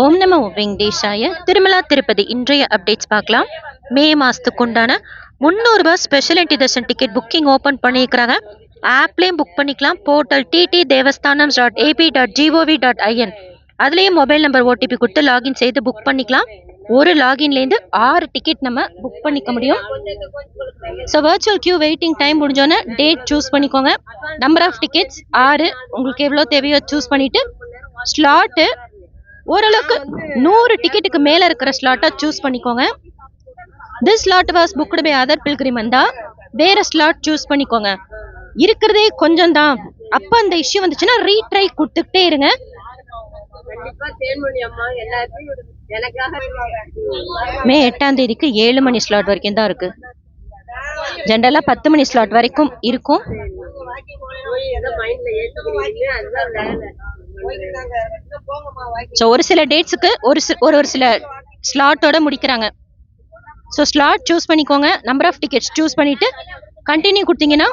ஓம் நமோ வெங்கடேஷாய. திருமலா திருப்பதி இன்றைய அப்டேட்ஸ் பார்க்கலாம். மே மாதத்துக்கு உண்டான 300 ரூபாய் special entry darshan ticket booking open பண்ணியிருக்கிறாங்க. ஆப்லேயும் புக் பண்ணிக்கலாம். போர்ட்டல் ttdevastanam.ap.gov.in அதுலேயும் மொபைல் நம்பர் ஓடிபி கொடுத்து லாகின் செய்து புக் பண்ணிக்கலாம். ஒரு லாகின்லேருந்து 6 டிக்கெட் நம்ம புக் பண்ணிக்க முடியும். So virtual queue waiting time முடிஞ்சோன்னே டேட் சூஸ் பண்ணிக்கோங்க. நம்பர் ஆஃப் டிக்கெட்ஸ் 6, உங்களுக்கு எவ்வளோ தேவையோ சூஸ் பண்ணிவிட்டு ஸ்லாட்டு ஓரளவுக்கு 100 டிக்கெட்டுக்கு மேலே இருக்கிற ஸ்லாட்டை சூஸ் பண்ணிக்கோங்க. This slot was booked by other pilgrim இருந்தால் வேறு ஸ்லாட் சூஸ் பண்ணிக்கோங்க. இருக்கிறதே கொஞ்சம் தான். அப்போ அந்த இஷ்யூ வந்துச்சுன்னா ரீட்ரை கொடுத்துக்கிட்டே இருங்க. மே 8ஆம் தேதிக்கு 7 மணி ஸ்லாட் வரைக்கும் தான் இருக்கு. ஜென்ரலா 10 மணி ஸ்லாட் வரைக்கும் இருக்கும். ஸோ ஒரு சில டேட்ஸுக்கு ஒரு சில ஸ்லாட்டோட முடிக்கிறாங்க. ஸோ ஸ்லாட் சூஸ் பண்ணிக்கோங்க. நம்பர் ஆஃப் டிக்கெட்ஸ் சூஸ் பண்ணிட்டு கண்டினியூ கொடுத்தீங்கன்னா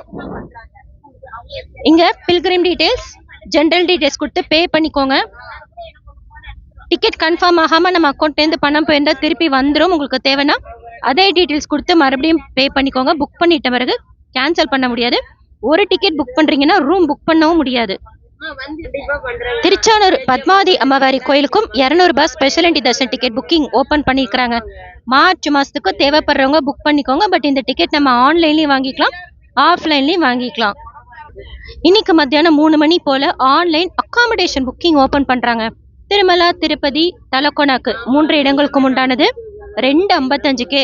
இங்க பில்கிரிம் டீடைல்ஸ், ஜென்ரல் டீடைல்ஸ் கொடுத்து பே பண்ணிக்கோங்க. டிக்கெட் கன்ஃபார்ம் ஆகாம நம்ம அக்கௌண்ட்லேருந்து பணம் போயிருந்தா திருப்பி வந்துடும். உங்களுக்கு தேவைன்னா அதே டீட்டெயில்ஸ் கொடுத்து மறுபடியும் பே பண்ணிக்கோங்க. புக் பண்ணிட்ட பிறகு கேன்சல் பண்ண முடியாது. ஒரு டிக்கெட் புக் பண்றீங்கன்னா ரூம் புக் பண்ணவும் முடியாது. திருச்சானூர் பத்மாவதி அம்மாவாரி கோயிலுக்கும் 200 ரூபாய் special entry darshan ticket booking open பண்ணியிருக்கிறாங்க. மார்ச் மாசத்துக்கு தேவைப்படுறவங்க புக் பண்ணிக்கோங்க. பட் இந்த டிக்கெட் நம்ம ஆன்லைன்லயும் வாங்கிக்கலாம், ஆஃப்லைன்லயும் வாங்கிக்கலாம். இன்னைக்கு மத்தியானம் 3 மணி போல ஆன்லைன் அகாமடேஷன் புக்கிங் ஓப்பன் பண்றாங்க. திருமலா திருப்பதி தலக்கோனாக்கு 3 இடங்களுக்கும் உண்டானது 2:55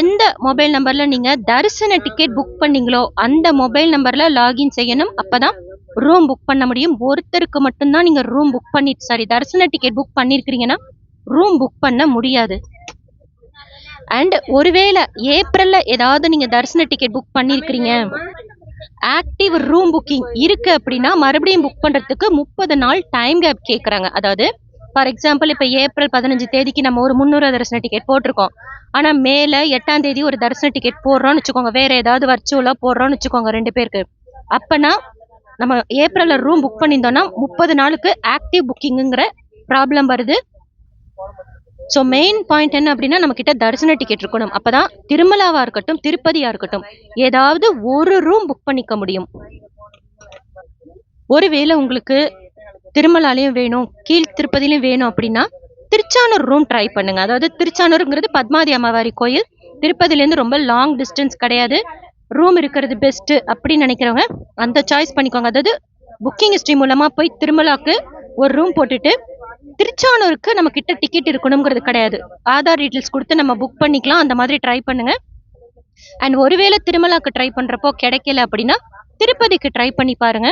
எந்த மொபைல் நம்பர்ல நீங்க தரிசன டிக்கெட் புக் பண்ணீங்களோ அந்த மொபைல் நம்பர்ல லாகின் செய்யணும். அப்பதான் ரூம் புக் பண்ண முடியும். ஒருத்தருக்கு மட்டும்தான் நீங்க ரூம் புக் பண்ணி தரிசன டிக்கெட் புக் பண்ணிருக்கீங்கன்னா ரூம் புக் பண்ண முடியாது. அண்ட் ஒருவேளை ஏப்ரல்ல ஏதாவது நீங்க தரிசன டிக்கெட் புக் பண்ணிருக்கீங்க, ஆக்டிவ் ரூம் புக்கிங் இருக்கு அப்படின்னா மறுபடியும் புக் பண்றதுக்கு 30 நாள் டைம் கேப் கேட்குறாங்க. அதாவது ஃபார் எக்ஸாம்பிள் இப்போ ஏப்ரல் 15 தேதிக்கு நம்ம ஒரு 300 தரிசன டிக்கெட் போட்டிருக்கோம். ஆனால் மேலே 8ஆம் தேதி ஒரு தரிசன டிக்கெட் போடுறோம்னு வச்சுக்கோங்க, வேற ஏதாவது வர்ச்சுவலாக போடுறோம்னு வச்சுக்கோங்க 2 பேருக்கு. அப்போனா நம்ம ஏப்ரலில் ரூம் புக் பண்ணியிருந்தோம்னா 30 நாளுக்கு ஆக்டிவ் புக்கிங்குங்கிற ப்ராப்ளம் வருது. ஸோ மெயின் பாயிண்ட் என்ன அப்படின்னா நம்ம கிட்ட தரிசன டிக்கெட் இருக்கணும். அப்பதான் திருமலாவா இருக்கட்டும் திருப்பதியா இருக்கட்டும் ஏதாவது ஒரு ரூம் புக் பண்ணிக்க முடியும். ஒருவேளை உங்களுக்கு திருமலாலையும் வேணும் கீழ் திருப்பதிலையும் வேணும் அப்படின்னா திருச்சானூர் ரூம் ட்ரை பண்ணுங்க. அதாவது திருச்சானூருங்கிறது பத்மாவதி அம்மாவாரி கோயில், திருப்பதிலேருந்து ரொம்ப லாங் டிஸ்டன்ஸ் கிடையாது. ரூம் இருக்கிறது பெஸ்ட் அப்படின்னு நினைக்கிறவங்க அந்த சாய்ஸ் பண்ணிக்கோங்க. அதாவது புக்கிங் ஹிஸ்ட்ரி மூலமா போய் திருமலாக்கு ஒரு ரூம் போட்டுட்டு திருச்சானூருக்கு நம்ம கிட்ட டிக்கெட் இருக்கணுங்கிறது கிடையாது. ஆதார் டீட்டெயில்ஸ் கொடுத்து நம்ம புக் பண்ணிக்கலாம். அந்த மாதிரி ட்ரை பண்ணுங்க. அண்ட் ஒருவேளை திருமலாக்கு ட்ரை பண்றப்போ கிடைக்கல அப்படின்னா திருப்பதிக்கு ட்ரை பண்ணி பாருங்க.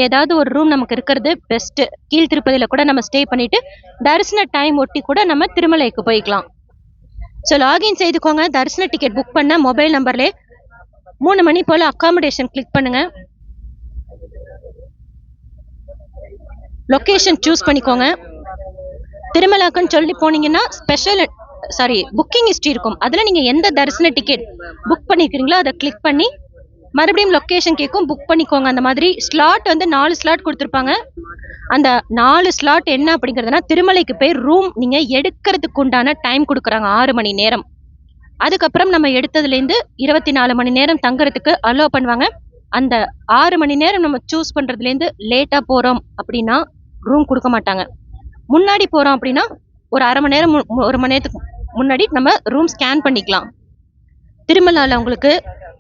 ஏதாவது ஒரு ரூம் நமக்கு இருக்கிறது பெஸ்ட். கீழ் திருப்பதியில கூட நம்ம ஸ்டே பண்ணிட்டு தரிசன டைம் ஒட்டி கூட நம்ம திருமலைக்கு போய்க்கலாம். ஸோ லாகின் செய்துக்கோங்க. தரிசன டிக்கெட் புக் பண்ண மொபைல் நம்பர்ல 3 மணி போல அகாமடேஷன் கிளிக் பண்ணுங்க. லொகேஷன் சூஸ் பண்ணிக்கோங்க. திருமலாக்குன்னு சொல்லி போனீங்கன்னா புக்கிங் ஹிஸ்ட்ரி இருக்கும். அதில் நீங்கள் எந்த தரிசன டிக்கெட் புக் பண்ணிக்கிறீங்களோ அதை கிளிக் பண்ணி மறுபடியும் லொக்கேஷன் கேட்கும், புக் பண்ணிக்கோங்க. அந்த மாதிரி ஸ்லாட் வந்து 4 ஸ்லாட் கொடுத்துருப்பாங்க. அந்த 4 ஸ்லாட் என்ன அப்படிங்கிறதுனா திருமலைக்கு போய் ரூம் நீங்கள் எடுக்கிறதுக்கு உண்டான டைம் கொடுக்குறாங்க 6 மணி நேரம். அதுக்கப்புறம் நம்ம எடுத்ததுலேருந்து 24 மணி நேரம் தங்குறதுக்கு அலோவ் பண்ணுவாங்க. அந்த 6 மணி நேரம் நம்ம சூஸ் பண்ணுறதுலேருந்து லேட்டாக போகிறோம் அப்படின்னா ரூம் கொடுக்க மாட்டாங்க. முன்னாடி போகிறோம் அப்படின்னா ஒரு அரை மணி நேரம் 1 மணி நேரத்துக்கு முன்னாடி நம்ம ரூம் ஸ்கேன் பண்ணிக்கலாம். திருமலாவில் உங்களுக்கு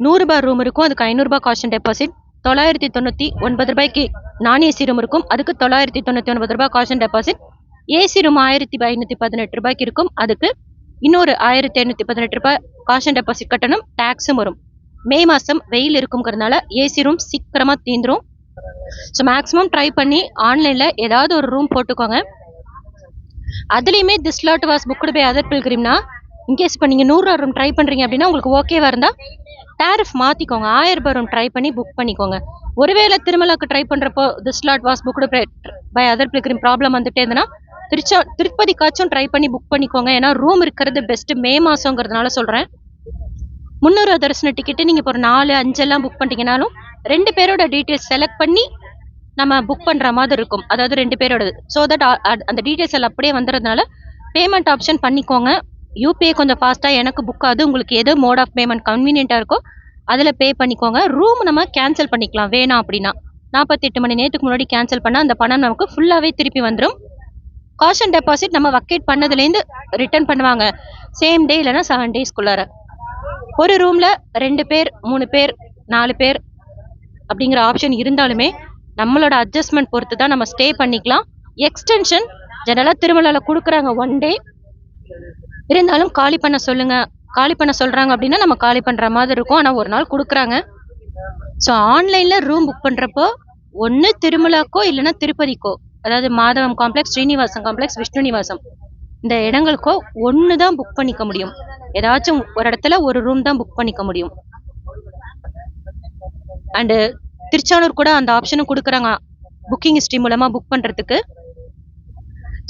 100 ரூபாய் ரூம் இருக்கும், அதுக்கு 500 ரூபாய் காஷன் டெபாசிட். 999 ரூபாய்க்கு நான் ஏசி ரூம் இருக்கும், அதுக்கு 999 ரூபாய் காஷன் டெபாசிட். ஏசி ரூம் 1518 ரூபாய்க்கு இருக்கும், அதுக்கு இன்னொரு 1518 ரூபாய் காஷன் டெபாசிட் கட்டணும். டேக்ஸும் வரும். மே மாதம் வெயில் இருக்குங்கிறதுனால ஏசி ரூம் சீக்கிரமாக தீந்துரும். ஸோ மேக்ஸிமம் ட்ரை பண்ணி ஆன்லைனில் ஏதாவது ஒரு ரூம் போட்டுக்கோங்க. அதுலேயுமே this slot was booked by other பில்கிரிம்னா இன்கேஸ் இப்போ நீங்கள் 100 ரூபா ரூம் ட்ரை பண்ணுறீங்க அப்படின்னா உங்களுக்கு ஓகேவா இருந்தால் டேரிஃப் மாற்றிக்கோங்க. 1000 ரூபாய் ரூம் ட்ரை பண்ணி புக் பண்ணிக்கோங்க. ஒருவேளை திருமலாக்கு ட்ரை பண்ணுறப்போ this slot was booked by other pilgrim problem வந்துட்டே இருந்ததுன்னா திருப்பதிக்காச்சும் ட்ரை பண்ணி புக் பண்ணிக்கோங்க. ஏன்னா ரூம் இருக்கிறது பெஸ்ட்டு. மே மாதங்கிறதுனால சொல்கிறேன். 300 தரிசன டிக்கெட்டு நீங்கள் இப்போ ஒரு 4, 5 எல்லாம் புக் பண்ணிட்டீங்கனாலும் 2 பேரோட டீட்டெயில்ஸ் செலக்ட் பண்ணி நம்ம புக் பண்ணுற மாதிரி இருக்கும், அதாவது 2 பேரோடது. ஸோ தட் அந்த டீட்டெயில்ஸ் எல்லாம் அப்படியே வந்துடுறதுனால பேமெண்ட் ஆப்ஷன் பண்ணிக்கோங்க. யூபிஐ கொஞ்சம் ஃபாஸ்ட்டாக எனக்கு புக் ஆகுது. உங்களுக்கு எது மோட் ஆஃப் பேமெண்ட் கன்வீனியண்ட்டாக இருக்கோ அதில் பே பண்ணிக்கோங்க. ரூம் நம்ம கேன்சல் பண்ணிக்கலாம் வேணாம் அப்படின்னா. 48 மணி நேரத்துக்கு முன்னாடி கேன்சல் பண்ணால் அந்த பணம் நமக்கு ஃபுல்லாகவே திருப்பி வந்துடும். காஷன் டெபாசிட் நம்ம வக்கேட் பண்ணதுலேருந்து ரிட்டர்ன் பண்ணுவாங்க சேம் டே இல்லைனா 7 டேஸ்க்குள்ளார. ஒரு ரூமில் 2 பேர் 3 பேர் 4 பேர் அப்படிங்கிற ஆப்ஷன் இருந்தாலுமே நம்மளோட அட்ஜஸ்ட்மெண்ட் பொறுத்து தான் நம்ம ஸ்டே பண்ணிக்கலாம். எக்ஸ்டென்ஷன் ஜெனரலாக திருமலாவில் கொடுக்குறாங்க 1 டே, இருந்தாலும் காலி பண்ண சொல்கிறாங்க அப்படின்னா நம்ம காலி பண்ணுற மாதிரி இருக்கும். ஆனால் ஒரு நாள் கொடுக்குறாங்க. ஸோ ஆன்லைனில் ரூம் புக் பண்ணுறப்போ ஒன்று திருமலாக்கோ இல்லைன்னா திருப்பதிக்கோ, அதாவது மாதவம் காம்ப்ளெக்ஸ், ஸ்ரீனிவாசம் காம்ப்ளெக்ஸ், விஷ்ணு நிவாசம் இந்த இடங்களுக்கோ ஒன்று தான் புக் பண்ணிக்க முடியும். ஏதாச்சும் ஒரு இடத்துல ஒரு ரூம் தான் புக் பண்ணிக்க முடியும். அண்டு திருச்சானூர் கூட அந்த ஆப்ஷனும் கொடுக்குறாங்க புக்கிங் ஹிஸ்ட்ரி மூலமாக புக் பண்ணுறதுக்கு.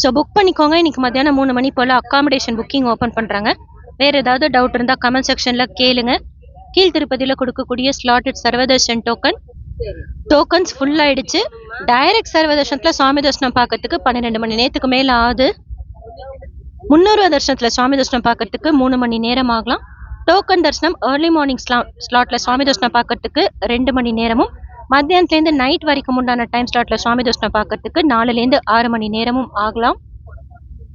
ஸோ புக் பண்ணிக்கோங்க. இன்னைக்கு மத்தியானம் 3 மணி போல் அக்காமடேஷன் புக்கிங் ஓப்பன் பண்ணுறாங்க. வேறு ஏதாவது டவுட் இருந்தால் கமெண்ட் செக்ஷனில் கேளுங்க. கீழ் திருப்பதியில் கொடுக்கக்கூடிய ஸ்லாட்டட் சர்வதர்ஷன் டோக்கன்ஸ் ஃபுல் ஆயிடுச்சு. டைரக்ட் சர்வதர்ஷனத்தில் சுவாமி தர்ஷனம் பார்க்கறதுக்கு 12 மணி நேரத்துக்கு மேலே ஆகுது. 300 தர்ஷனத்தில் சுவாமி தர்ஷனம் பார்க்கறதுக்கு 3 மணி நேரம் ஆகலாம். டோக்கன் தர்ஷனம் ஏர்லி மார்னிங் ஸ்லாட்டில் சுவாமி தர்ஷனம் பார்க்கறதுக்கு 2 மணி நேரமும், மத்தியானத்துலேருந்து நைட் வரைக்கும் உண்டான டைம் ஸ்லாட்டில் சுவாமி தர்ஷனம் பார்க்கறதுக்கு 4லேருந்து 6 மணி நேரமும் ஆகலாம்.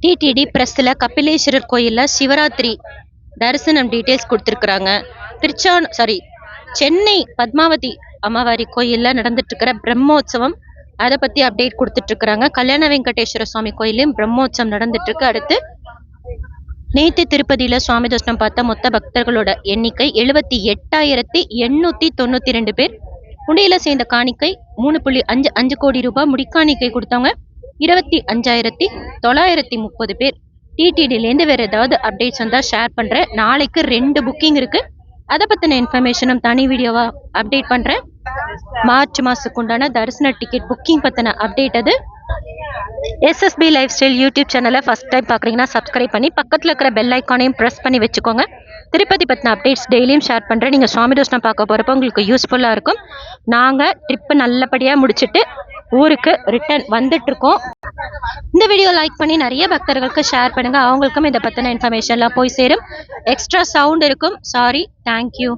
டிடிடி ப்ரெஸ்ஸில் கபிலேஸ்வரர் கோயிலில் சிவராத்திரி தரிசனம் டீட்டெயில்ஸ் கொடுத்துருக்குறாங்க. சென்னை பத்மாவதி அம்மாவாரி கோயிலில் நடந்துட்டு இருக்கிற பிரம்மோற்சவம் அதை பற்றி அப்டேட் கொடுத்துட்டு இருக்கிறாங்க. கல்யாண வெங்கடேஸ்வர சுவாமி கோயிலையும் பிரம்மோற்சவம் நடந்துட்டு இருக்கு. அடுத்து நேற்று திருப்பதியில் சுவாமி தர்ஷனம் பார்த்த மொத்த பக்தர்களோட எண்ணிக்கை 78,892 பேர். உண்டியில சேர்ந்த காணிக்கை 3.55 கோடி ரூபாய். முடிக்காணிக்கை கொடுத்தவங்க 25,930 பேர். டிடிடிலேருந்து வேறு ஏதாவது அப்டேட்ஸ் வந்தால் ஷேர் பண்ணுறேன். நாளைக்கு 2 புக்கிங் இருக்குது. அதை பற்றின இன்ஃபர்மேஷனும் தனி வீடியோவாக அப்டேட் பண்ணுறேன். மார்ச் மாதத்துக்கு உண்டான தரிசன டிக்கெட் புக்கிங் பற்றின அப்டேட் அது. எஸ்எஸ்பி லைஃப் ஸ்டைல் யூடியூப் சேனலை ஃபஸ்ட் டைம் பார்க்குறீங்கன்னா சப்ஸ்கிரைப் பண்ணி பக்கத்தில் இருக்கிற பெல் ஐக்கானையும் ப்ரெஸ் பண்ணி வச்சுக்கோங்க. திருப்பதி பற்றின அப்டேட்ஸ் டெய்லியும் ஷேர் பண்ணுறேன். நீங்கள் சுவாமி தர்ஷனம் பார்க்க போகிறப்போ உங்களுக்கு யூஸ்ஃபுல்லாக இருக்கும். நாங்கள் ட்ரிப்பு நல்லபடியாக முடிச்சுட்டு ஊருக்கு ரிட்டர்ன் வந்துட்டுருக்கோம். இந்த வீடியோ லைக் பண்ணி நிறைய பக்தர்களுக்கு ஷேர் பண்ணுங்கள். அவங்களுக்கும் இதை பற்றின இன்ஃபர்மேஷன்லாம் போய் சேரும். எக்ஸ்ட்ரா சவுண்ட் இருக்கும், சாரி. தேங்க்யூ.